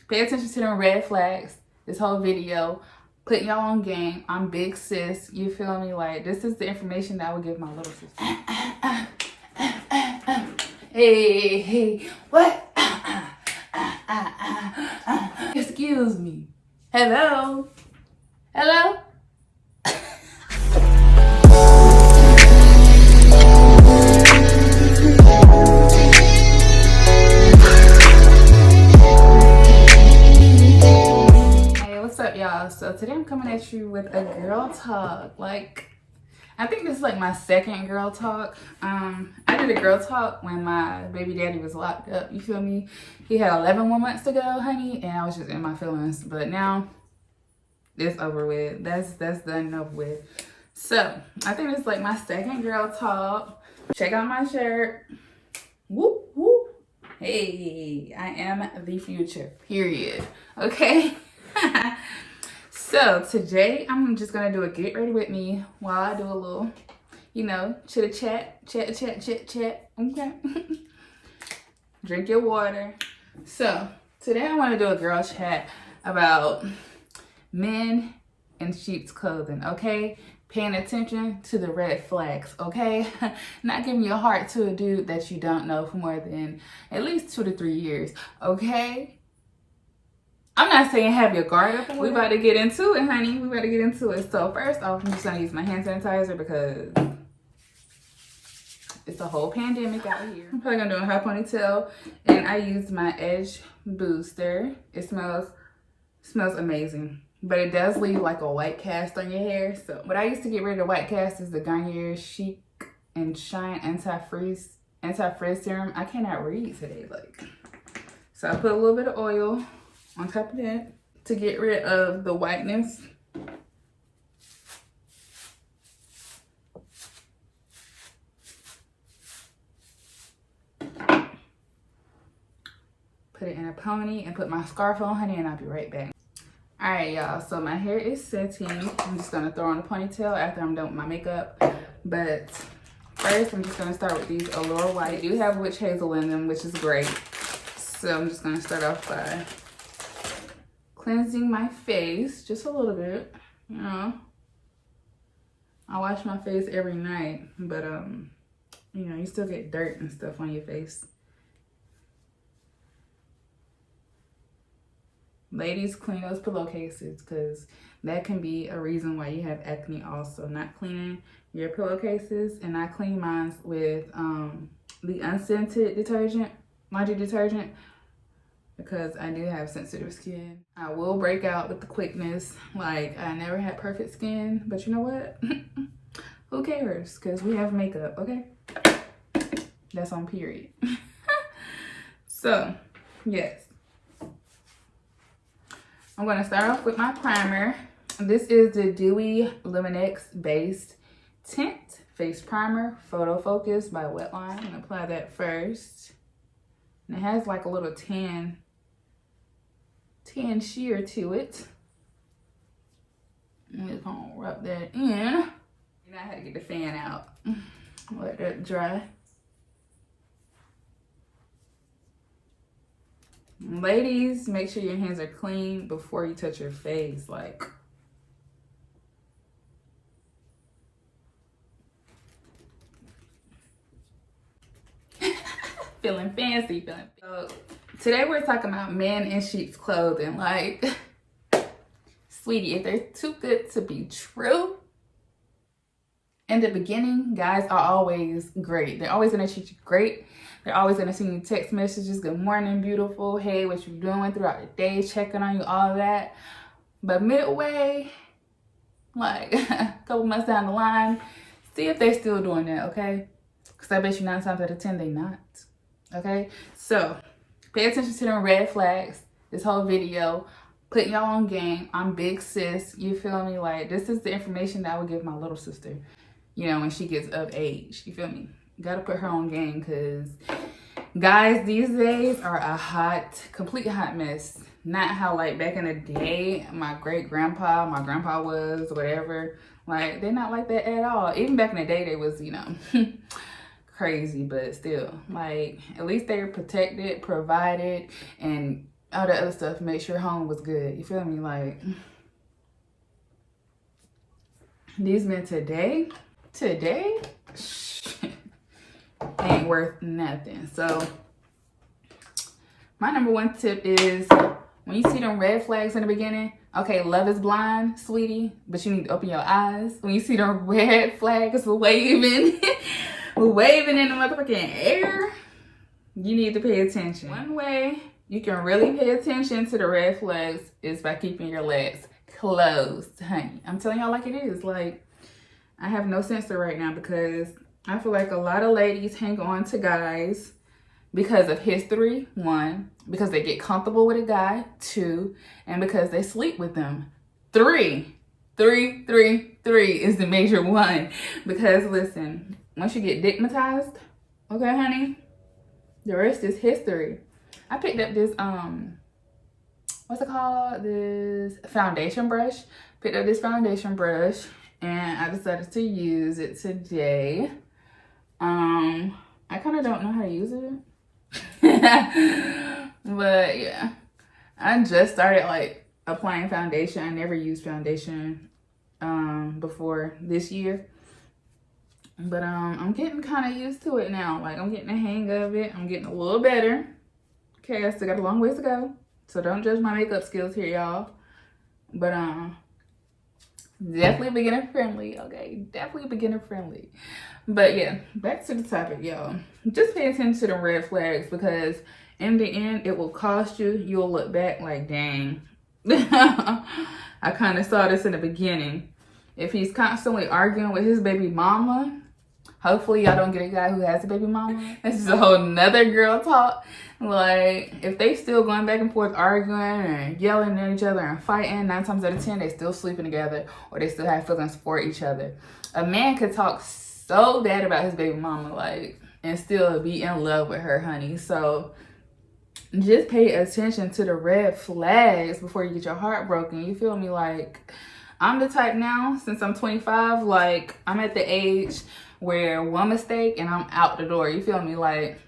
Pay attention to them red flags. This whole video, putting y'all on game. I'm big sis. You feel me? Like, this is the information that I would give my little sister. Hey, what? Excuse me. Hello? Hello? Hey, what's up, y'all? So today I'm coming at you with a girl talk. Like, I think this is like my second girl talk. I did a girl talk when my baby daddy was locked up. You feel me? He had 11 more months to go, honey, and I was just in my feelings. But now it's over with. That's done and over with. So I think this is like my second girl talk. Check out my shirt. Whoop whoop. Hey, I am the future. Period. Okay. So today I'm just gonna do a get ready with me while I do a little, you know, chat. Okay. Drink your water. So today I want to do a girl chat about men in sheep's clothing. Okay, paying attention to the red flags. Okay, not giving your heart to a dude that you don't know for more than at least 2 to 3 years. Okay. I'm not saying have your guard up. We about to get into it, honey. We about to get into it. So first off, I'm just gonna use my hand sanitizer because it's a whole pandemic out here. I'm probably gonna do a high ponytail, and I used my Edge Booster. It smells amazing, but it does leave like a white cast on your hair. So what I used to get rid of the white cast is the Garnier Chic and Shine Anti-Frizz Serum. I cannot read today, like. So I put a little bit of oil on top of that to get rid of the whiteness. Put it in a pony and put my scarf on, honey, and I'll be right back. All right, y'all, so my hair is setting. I'm just gonna throw on a ponytail after I'm done with my makeup. But first, I'm just gonna start with these Allure White. They do have witch hazel in them, which is great. So I'm just gonna start off by cleansing my face just a little bit. You know, I wash my face every night, but you know, you still get dirt and stuff on your face. Ladies, clean those pillowcases because that can be a reason why you have acne also. Not cleaning your pillowcases, and I clean mine with the unscented detergent, laundry detergent, because I do have sensitive skin. I will break out with the quickness. Like, I never had perfect skin, but you know what? Who cares? Because we have makeup, okay? That's on period. So, yes. I'm going to start off with my primer. This is the Dewy Luminex Based Tint Face Primer, Photo Focus by Wetline. I'm going to apply that first. And it has like a little tan sheer to it. I'm just gonna rub that in. And I had to get the fan out. Let that dry. Ladies, make sure your hands are clean before you touch your face. Like, feeling fancy, So today we're talking about men in sheep's clothing. Like, sweetie, if they're too good to be true, in the beginning, guys are always great. They're always gonna treat you great. They're always gonna send you text messages, good morning, beautiful, hey, what you doing throughout the day, checking on you, all that. But midway, like a couple months down the line, see if they're still doing that, okay? Because I bet you 9 times out of 10, they not. Okay, so pay attention to them red flags. This whole video, putting y'all on game. I'm big sis. You feel me? Like, this is the information that I would give my little sister, you know, when she gets of age. You feel me? Gotta put her on game, because guys these days are a complete hot mess. Not how like back in the day my grandpa was, whatever. Like, they're not like that at all. Even back in the day they was, you know, crazy, but still, like, at least they were protected, provided, and all that other stuff, make sure home was good. You feel me? Like, these men today, ain't worth nothing. So my number one tip is, when you see them red flags in the beginning, okay, love is blind, sweetie, but you need to open your eyes. When you see them red flags waving, waving in the motherfucking air, you need to pay attention. One way you can really pay attention to the red flags is by keeping your legs closed, honey. I'm telling y'all like it is. Like, I have no censor right now because I feel like a lot of ladies hang on to guys because of history, 1, because they get comfortable with a guy, 2, and because they sleep with them, 3 is the major one. Because listen, once you get digmatized, okay, honey, the rest is history. I picked up this, what's it called? This foundation brush. Picked up this foundation brush and I decided to use it today. I kind of don't know how to use it. But yeah, I just started like applying foundation. I never used foundation before this year. But I'm getting kind of used to it now. Like, I'm getting the hang of it. I'm getting a little better. Okay, I still got a long ways to go. So don't judge my makeup skills here, y'all. But definitely beginner friendly, okay? Definitely beginner friendly. But yeah, back to the topic, y'all. Just pay attention to the red flags, because in the end, it will cost you. You'll look back like, dang. I kind of saw this in the beginning. If he's constantly arguing with his baby mama, hopefully y'all don't get a guy who has a baby mama. This is a whole nother girl talk. Like, if they still going back and forth arguing and yelling at each other and fighting, 9 times out of 10, they still sleeping together or they still have feelings for each other. A man could talk so bad about his baby mama, like, and still be in love with her, honey. So just pay attention to the red flags before you get your heart broken. You feel me? Like, I'm the type now, since I'm 25, like, I'm at the age where one mistake and I'm out the door. You feel me? Like,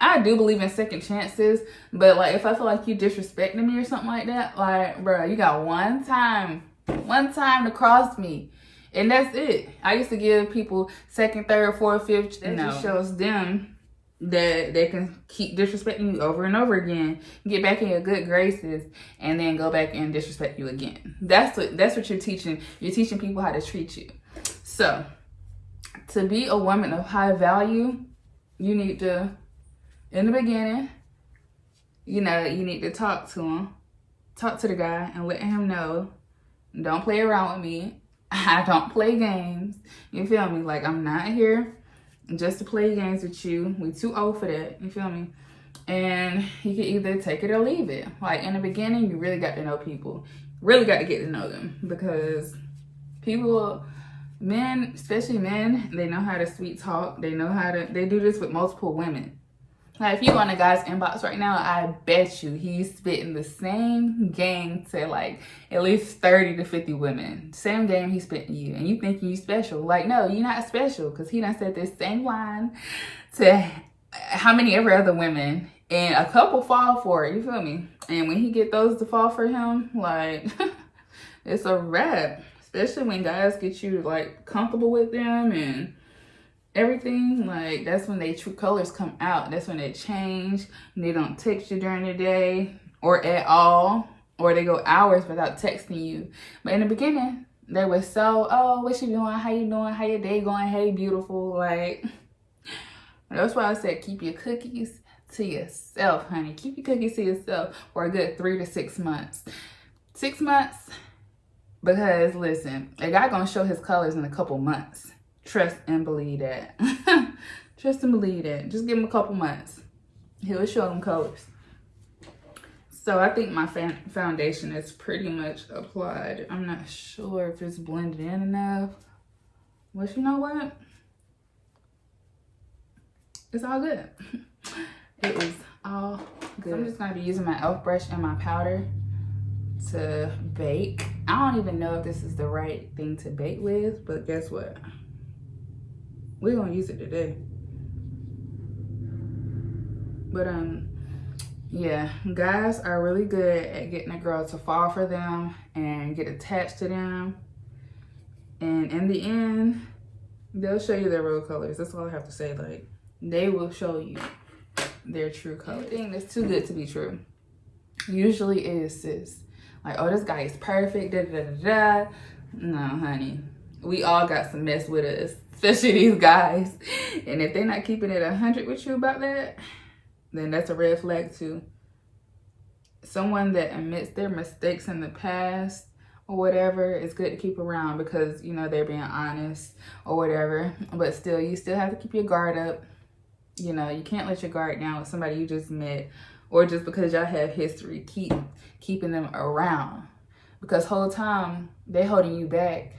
I do believe in second chances, but like, if I feel like you disrespecting me or something like that, like, bro, you got one time to cross me, and that's it. I used to give people second, third, fourth, fifth. That just shows them that they can keep disrespecting you over and over again, get back in your good graces, and then go back and disrespect you again. That's what you're teaching. You're teaching people how to treat you. So, to be a woman of high value, you need to, in the beginning, you need to talk to him. Talk to the guy and let him know, don't play around with me. I don't play games. You feel me? Like, I'm not here just to play games with you. We too old for that. You feel me? And you can either take it or leave it. Like, in the beginning, you really got to know people. Really got to get to know them, because men, especially men, they know how to sweet talk. They do this with multiple women. Like, if you go on a guy's inbox right now, I bet you he's spitting the same game to like at least 30 to 50 women. Same game he's spitting you, and you thinking you special. Like, no, you're not special, because he done said this same line to how many ever other women, and a couple fall for it. You feel me? And when he get those to fall for him, like, it's a wrap. Especially when guys get you like comfortable with them and everything, like, that's when their true colors come out. That's when they change. They don't text you during the day or at all, or they go hours without texting you. But in the beginning, they were so, oh, what you doing? How you doing? How your day going? Hey, beautiful. Like, that's why I said keep your cookies to yourself, honey. Keep your cookies to yourself for a good 3 to 6 months. 6 months, because listen, a guy gonna show his colors in a couple months. Trust and believe that. Trust and believe that. Just give him a couple months. He'll show them colors. So I think my foundation is pretty much applied. I'm not sure if it's blended in enough. But you know what? It's all good. It was all good. So I'm just going to be using my e.l.f. brush and my powder to bake. I don't even know if this is the right thing to bake with, but guess what? We're gonna use it today. But Yeah, guys are really good at getting a girl to fall for them and get attached to them. And in the end, they'll show you their real colors. That's all I have to say. Like, they will show you their true colors. Anything that's too good to be true usually is, sis. Like, oh, this guy is perfect, da da da da. No, honey. We all got some mess with us, especially these guys. And if they're not keeping it 100 with you about that, then that's a red flag too. Someone that admits their mistakes in the past or whatever, it's good to keep around because, you know, they're being honest or whatever. But still, you still have to keep your guard up. You know, you can't let your guard down with somebody you just met, or just because y'all have history, keeping them around. Because whole time, they holding you back.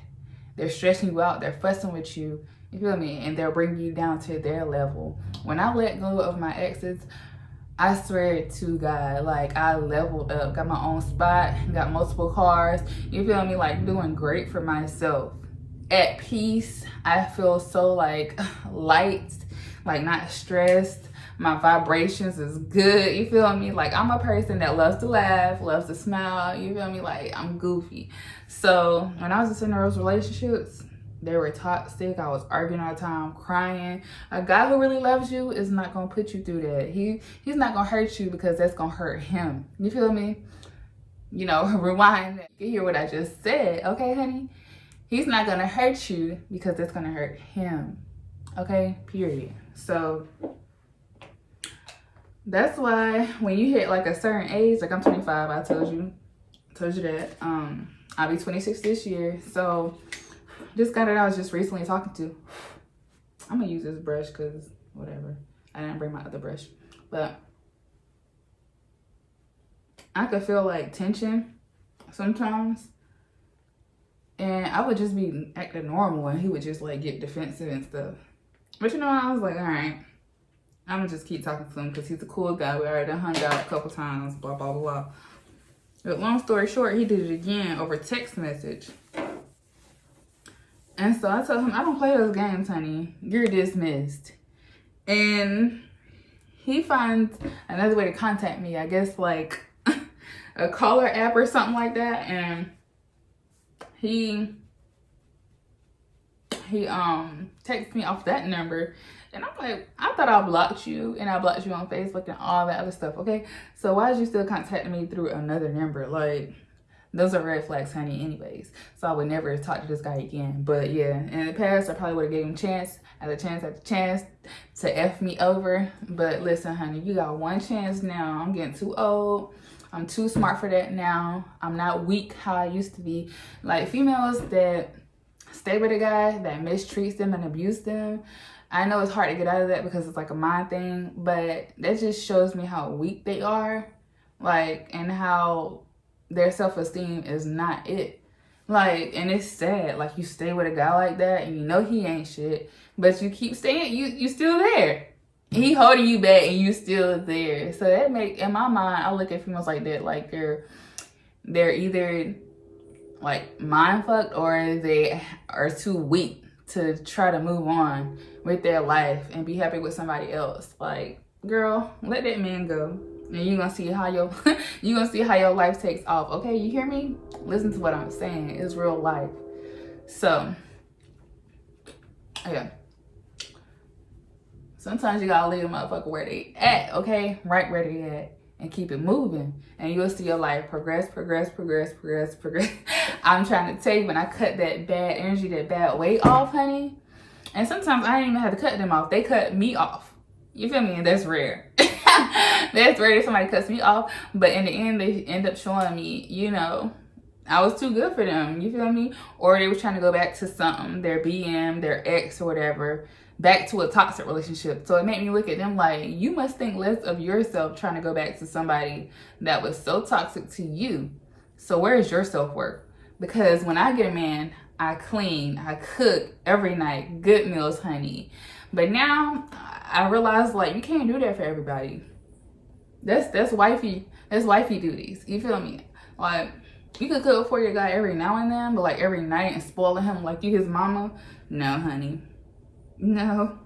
They're stressing you out. They're fussing with you. You feel me? And they'll bring you down to their level. When I let go of my exes, I swear to God, like, I leveled up, got my own spot, got multiple cars, you feel me, like, doing great for myself. At peace, I feel so, like, light, like, not stressed. My vibrations is good, you feel me? Like, I'm a person that loves to laugh, loves to smile, you feel me? Like, I'm goofy. So, when I was in those relationships, they were toxic. I was arguing all the time, crying. A guy who really loves you is not gonna put you through that. He's not gonna hurt you because that's gonna hurt him. You feel me? You know, rewind. You can hear what I just said, okay, honey? He's not gonna hurt you because that's gonna hurt him. Okay, period. So that's why when you hit like a certain age, like I'm 25, I told you that. I'll be 26 this year. So this guy that I was just recently talking to, I'm gonna use this brush because whatever. I didn't bring my other brush. But I could feel like tension sometimes. And I would just be acting normal and he would just like get defensive and stuff. But you know, I was like, all right, I'm gonna just keep talking to him because he's a cool guy. We already hung out a couple times, blah, blah, blah. But long story short, he did it again over text message. And so I told him, I don't play those games, honey. You're dismissed. And he finds another way to contact me. I guess like a caller app or something like that. And he texts me off that number. And I'm like, I thought I blocked you. And I blocked you on Facebook and all that other stuff, okay? So why is you still contacting me through another number? Like, those are red flags, honey, anyways. So I would never talk to this guy again. But yeah, in the past, I probably would have gave him chance after chance to F me over. But listen, honey, you got one chance now. I'm getting too old. I'm too smart for that now. I'm not weak how I used to be. Like, females that stay with a guy that mistreats them and abuse them, I know it's hard to get out of that because it's like a mind thing. But that just shows me how weak they are. Like, and how their self-esteem is not it. Like, and it's sad. Like, you stay with a guy like that and you know he ain't shit, but you keep staying, you still there. He holding you back and you still there. So that make, in my mind, I look at females like that, like they're either like mind fucked or they are too weak to try to move on with their life and be happy with somebody else. Like, girl, let that man go. And you're gonna see how your life takes off. Okay, you hear me? Listen to what I'm saying. It's real life. So yeah. Sometimes you gotta leave a motherfucker where they at, okay? Right where they at. And keep it moving. And you'll see your life progress. I'm trying to tell you, when I cut that bad energy, that bad weight off, honey. And sometimes I didn't even have to cut them off. They cut me off. You feel me? And that's rare. That's rare that somebody cuts me off. But in the end, they end up showing me, you know, I was too good for them. You feel me? Or they were trying to go back to something, their BM, their ex or whatever, back to a toxic relationship. So it made me look at them like, you must think less of yourself trying to go back to somebody that was so toxic to you. So where is your self-worth? Because when I get a man, I clean, I cook every night, good meals, honey. But now I realize, like, you can't do that for everybody. That's wifey duties. You feel me? Like, you could cook for your guy every now and then, but like every night and spoiling him like you his mama? No, honey. No,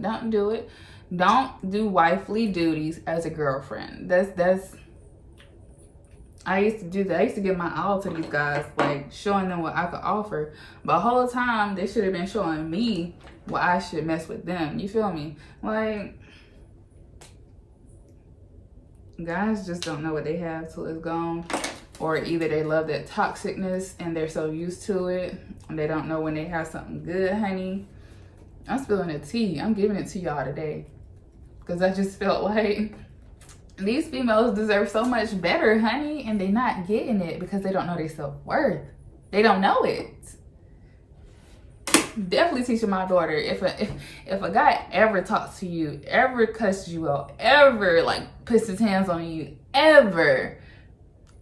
don't do it. Don't do wifely duties as a girlfriend. That's I used to do that. I used to give my all to these guys, like showing them what I could offer. But the whole time they should have been showing me what I should mess with them. You feel me? Like, guys just don't know what they have till it's gone. Or either they love that toxicness and they're so used to it and they don't know when they have something good, honey. I'm spilling the tea. I'm giving it to y'all today. Because I just felt like these females deserve so much better, honey. And they're not getting it because they don't know their self-worth. They don't know it. Definitely teaching my daughter, if a guy ever talks to you, ever cusses you out, ever like puts his hands on you, ever,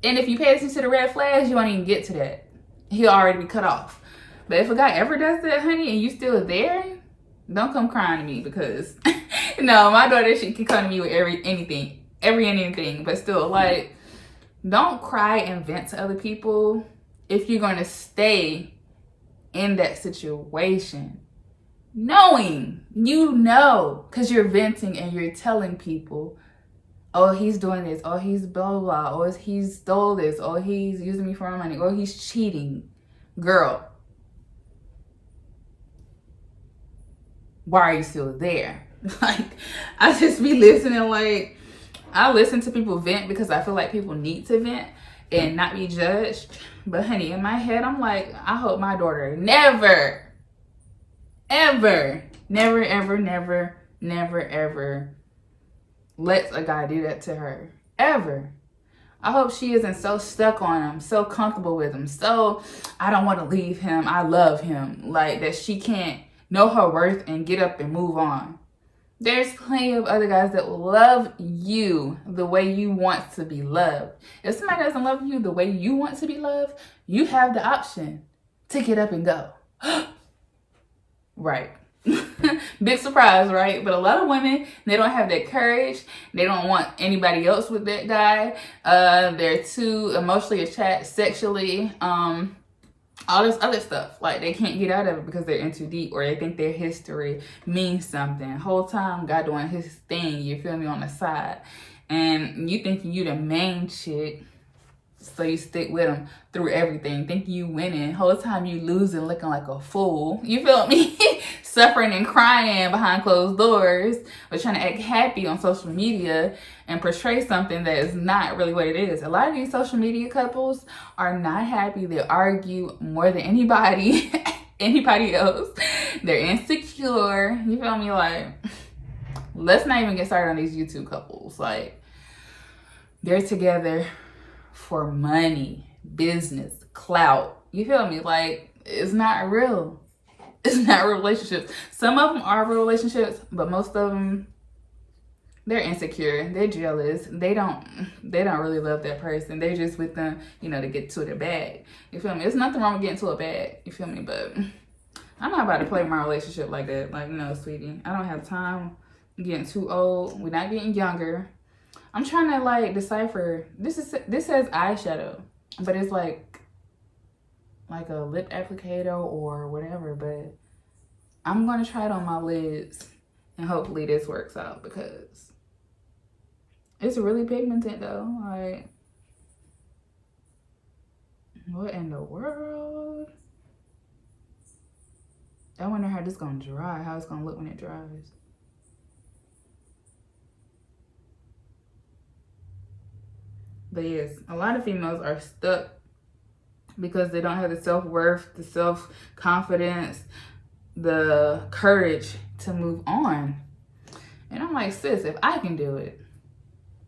and if you pay attention to the red flags, you won't even get to that. He'll already be cut off. But if a guy ever does that, honey, and you still there, don't come crying to me because no, my daughter, she can come to me with anything, but still, like, don't cry and vent to other people if you're going to stay in that situation, knowing, because you're venting and you're telling people, oh, he's doing this, oh, he's blah, blah, blah, oh, he stole this, oh, he's using me for my money, oh, he's cheating. Girl, why are you still there? Like, I just be listening, like, I listen to people vent because I feel like people need to vent and not be judged. But honey, in my head, I'm like, I hope my daughter never, ever lets a guy do that to her. Ever. I hope she isn't so stuck on him, so comfortable with him, so I don't want to leave him, I love him, like that she can't know her worth and get up and move on. There's plenty of other guys that will love you the way you want to be loved. If somebody doesn't love you the way you want to be loved, you have the option to get up and go. Right. Big surprise, right? But a lot of women, they don't have that courage. They don't want anybody else with that guy. They're too emotionally attached sexually. All this other stuff, like they can't get out of it because they're in too deep, or they think their history means something. Whole time God doing his thing, you feel me, on the side, and you think you the main chick, so you stick with him through everything, thinking you winning. Whole time you losing, looking like a fool. You feel me? Suffering and crying behind closed doors, but trying to act happy on social media and portray something that is not really what it is. A lot of these social media couples are not happy. They argue more than anybody else. They're insecure. You feel me? Like, let's not even get started on these YouTube couples. Like, they're together for money, business, clout. You feel me? Like, it's not real. It's not real relationships. Some of them are real relationships, but most of them, they're insecure. They're jealous. They don't really love that person. They're just with them, to get to their bag. You feel me? There's nothing wrong with getting to a bag. You feel me? But I'm not about to play my relationship like that. Like, no, sweetie, I don't have time. I'm getting too old. We're not getting younger. I'm trying to like decipher. This says eyeshadow, but it's like a lip applicator or whatever. But I'm gonna try it on my lids, and hopefully this works out because it's really pigmented though. Like, what in the world? I wonder how this gonna dry. How it's gonna look when it dries. But yes, a lot of females are stuck because they don't have the self-worth, the self-confidence, the courage to move on. And I'm like, sis, if I can do it,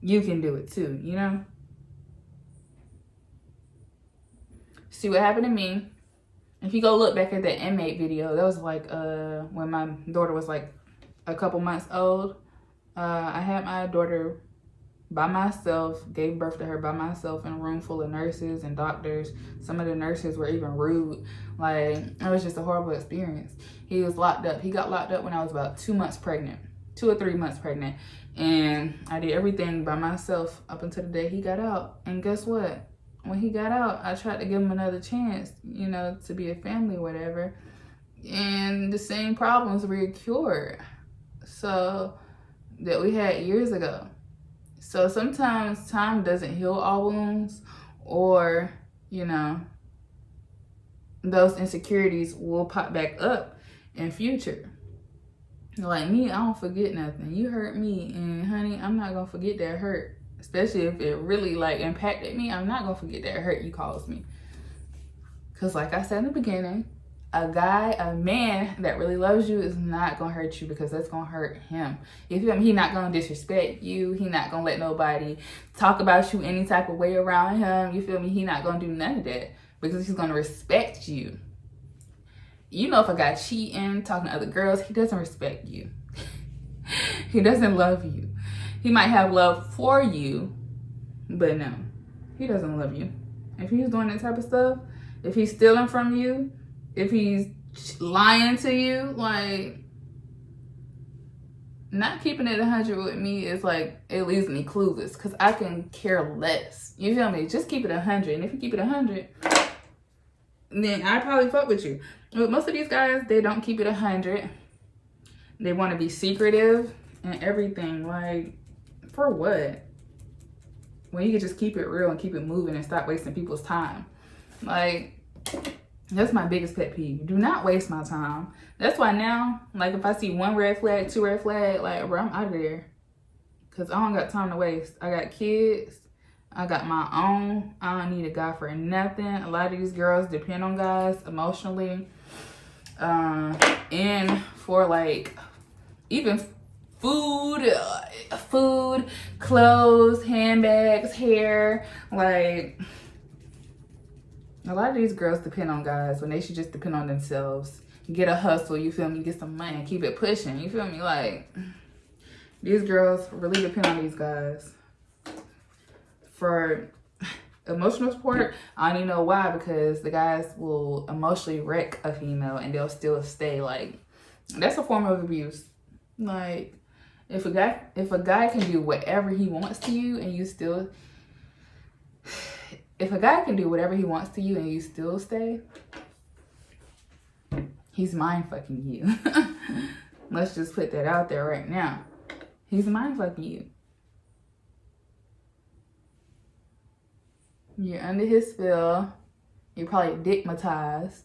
you can do it too, See what happened to me. If you go look back at that inmate video, that was like when my daughter was like a couple months old. I had my daughter by myself, gave birth to her by myself in a room full of nurses and doctors. Some of the nurses were even rude. Like, it was just a horrible experience. He was locked up. He got locked up when I was about 2 months pregnant, 2 or 3 months pregnant. And I did everything by myself up until the day he got out. And guess what? When he got out, I tried to give him another chance, to be a family or whatever. And the same problems reoccurred. So that we had years ago. So sometimes time doesn't heal all wounds, or, you know, those insecurities will pop back up in future. Like me, I don't forget nothing. You hurt me, and honey, I'm not gonna forget that hurt. Especially if it really like impacted me, I'm not gonna forget that hurt you caused me. Cause like I said in the beginning, a man that really loves you is not gonna hurt you, because that's gonna hurt him. You feel me? He not gonna disrespect you. He not gonna let nobody talk about you any type of way around him. You feel me? He not gonna do none of that, because he's gonna respect you. You know, if a guy cheating, talking to other girls, he doesn't respect you. He doesn't love you. He might have love for you, but no, he doesn't love you. If he's doing that type of stuff, if he's stealing from you, if he's lying to you, like, not keeping it 100 with me is like, it leaves me clueless, because I can care less. You feel me? Just keep it 100. And if you keep it 100, then I probably fuck with you. But most of these guys, they don't keep it 100. They want to be secretive and everything. Like, for what? When you can just keep it real and keep it moving and stop wasting people's time. Like, that's my biggest pet peeve. Do not waste my time. That's why now, like, if I see 1 red flag, 2 red flag, like, bro, I'm out of there. Because I don't got time to waste. I got kids. I got my own. I don't need a guy for nothing. A lot of these girls depend on guys emotionally. And for, like, even food, clothes, handbags, hair. Like, a lot of these girls depend on guys when they should just depend on themselves. Get a hustle, you feel me? Get some money, keep it pushing, you feel me? Like, these girls really depend on these guys. For emotional support, I don't even know why, because the guys will emotionally wreck a female and they'll still stay. Like, that's a form of abuse. Like, if a guy can do whatever he wants to you and you still, if a guy can do whatever he wants to you and you still stay, he's mind fucking you. Let's just put that out there right now. He's mind fucking you. You're under his spell. You're probably digmatized.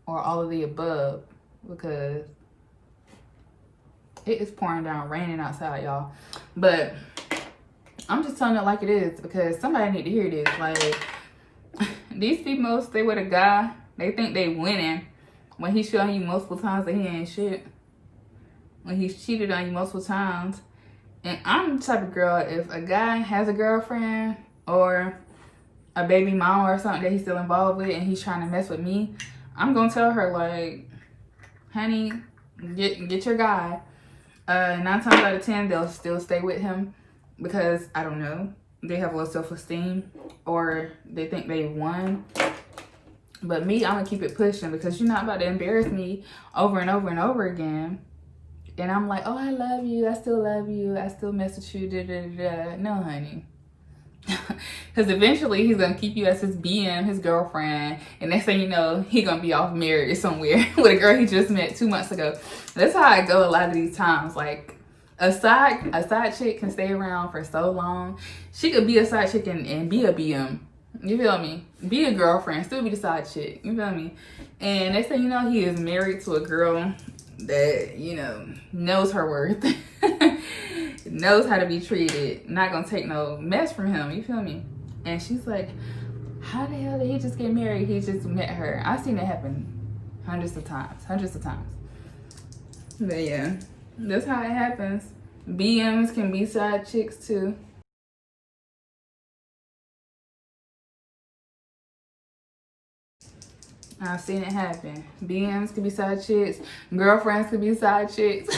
Or all of the above, because it is pouring down, raining outside, y'all. But I'm just telling it like it is, because somebody need to hear this. Like, these females stay with a guy, they think they winning when he's showing you multiple times that he ain't shit. When he's cheated on you multiple times. And I'm the type of girl, if a guy has a girlfriend or a baby mama or something that he's still involved with and he's trying to mess with me, I'm gonna tell her, like, honey, get your guy. 9 times out of 10, they'll still stay with him because, I don't know, they have low self-esteem or they think they won. But me, I'm gonna keep it pushing, because you're not about to embarrass me over and over and over again. And I'm like, oh, I love you, I still love you, I still mess with you, da da da. No, honey. Because eventually he's gonna keep you as his BM, his girlfriend, and next thing you know, he gonna be off married somewhere with a girl he just met 2 months ago. That's how I go a lot of these times. Like, a side chick can stay around for so long. She could be a side chick and be a BM. You feel me? Be a girlfriend, still be the side chick. You feel me? And next thing you know, he is married to a girl that, you know, knows her worth. Knows how to be treated. Not gonna take no mess from him. You feel me? And she's like, how the hell did he just get married? He just met her. I've seen it happen hundreds of times. But yeah, that's how it happens. BMs can be side chicks too. I've seen it happen. BMs can be side chicks. Girlfriends can be side chicks.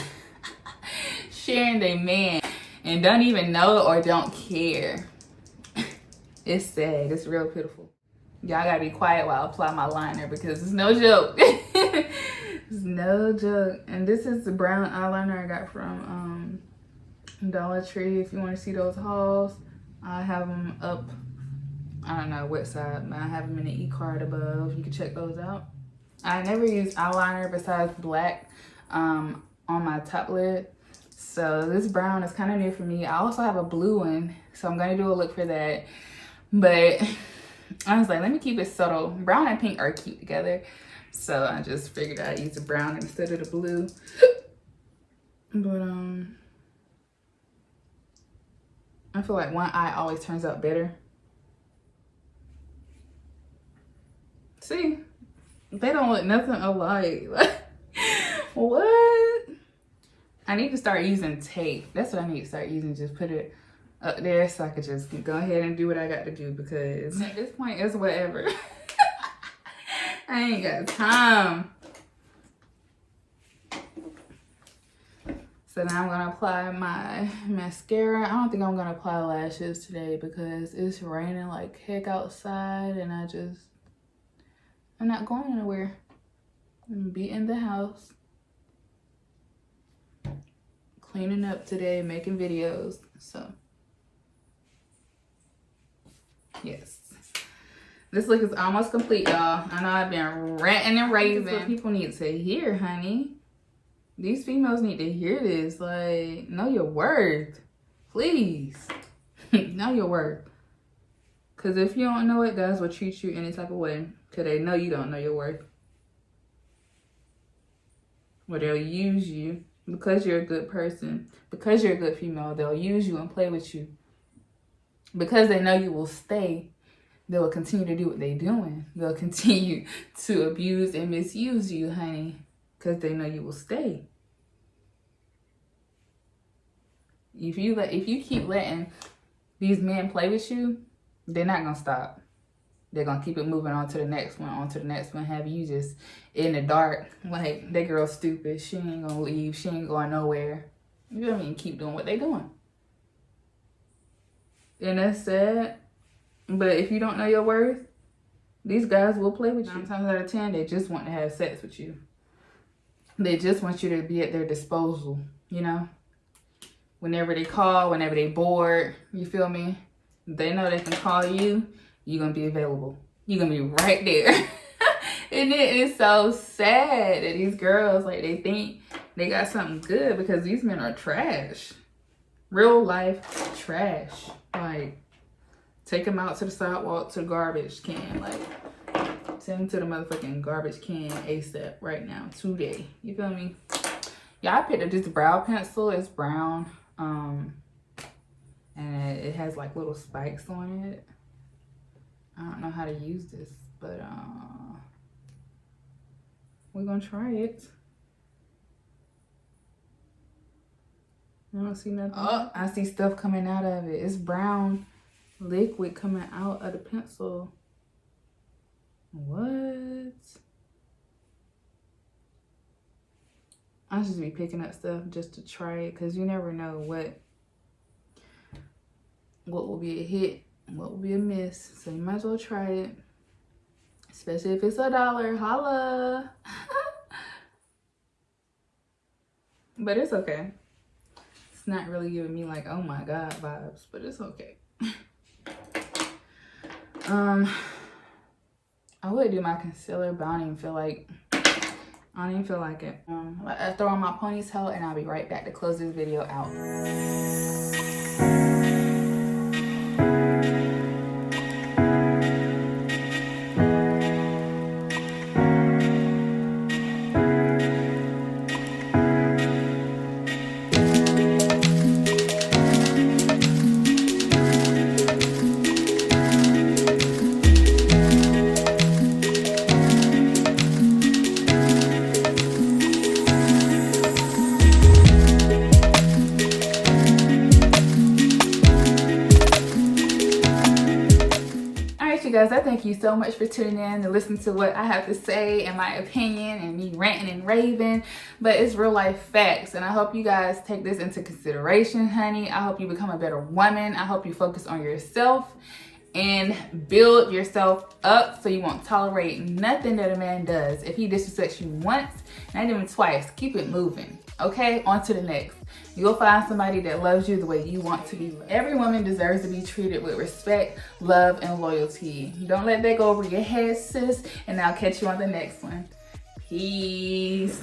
Sharing their man and don't even know it or don't care. It's sad. It's real pitiful. Y'all gotta be quiet while I apply my liner, because it's no joke. It's no joke. And this is the brown eyeliner I got from Dollar Tree. If you want to see those hauls, I have them up. I don't know what side, but I have them in the e-card above. You can check those out. I never use eyeliner besides black on my top lid. So this brown is kind of new for me. I also have a blue one, so I'm going to do a look for that. But I was like, let me keep it subtle. Brown and pink are cute together. So I just figured I'd use the brown instead of the blue. But I feel like one eye always turns out better. See, they don't look nothing alike. What? I need to start using tape. That's what I need to start using. Just put it up there so I could just go ahead and do what I got to do, because at this point it's whatever. I ain't got time. So now I'm gonna apply my mascara. I don't think I'm gonna apply lashes today because it's raining like heck outside, and I'm not going anywhere. I'm gonna be in the house, cleaning up today, making videos. So yes, this look is almost complete, y'all. I know I've been ranting and raving. That's what people need to hear, honey. These females need to hear this. Like, know your worth, please. Know your worth. Because if you don't know it, guys will treat you any type of way. Because they know you don't know your worth. Or they'll use you because you're a good person. Because you're a good female, they'll use you and play with you. Because they know you will stay, they will continue to do what they're doing. They'll continue to abuse and misuse you, honey. Because they know you will stay. If you keep letting these men play with you, they're not going to stop. They're going to keep it moving on to the next one, have you just in the dark. Like, that girl's stupid. She ain't going to leave. She ain't going nowhere. You know what I mean? Keep doing what they doing. And that's sad. But if you don't know your worth, these guys will play with you. 9 times out of 10, they just want to have sex with you. They just want you to be at their disposal, you know? Whenever they call, whenever they bored, you feel me? They know they can call you, you're going to be available. You're going to be right there. And it is so sad that these girls, like, they think they got something good because these men are trash. Real life trash. Like, take them out to the sidewalk, to the garbage can. Like, send them to the motherfucking garbage can ASAP right now, today. You feel me? Yeah, I picked up this brow pencil. It's brown. And it has like little spikes on it. I don't know how to use this, but we're gonna try it. I don't see nothing. Oh, I see stuff coming out of it. It's brown liquid coming out of the pencil. What? I should be picking up stuff just to try it, because you never know what will be a hit, what will be a miss. So you might as well try it, especially if it's $1. Holla. But it's okay. It's not really giving me like, oh my God vibes, but it's okay. I would do my concealer, but I don't even feel like it. I throw on my ponytail and I'll be right back to close this video out. Guys, I thank you so much for tuning in to listen to what I have to say and my opinion and me ranting and raving, but it's real life facts, and I hope you guys take this into consideration, honey. I hope you become a better woman. I hope you focus on yourself and build yourself up so you won't tolerate nothing that a man does. If he disrespects you once, not even twice, keep it moving, Okay, on to the next. You'll find somebody that loves you the way you want to be loved. Every woman deserves to be treated with respect, love, and loyalty. Don't let that go over your head, sis. And I'll catch you on the next one. Peace.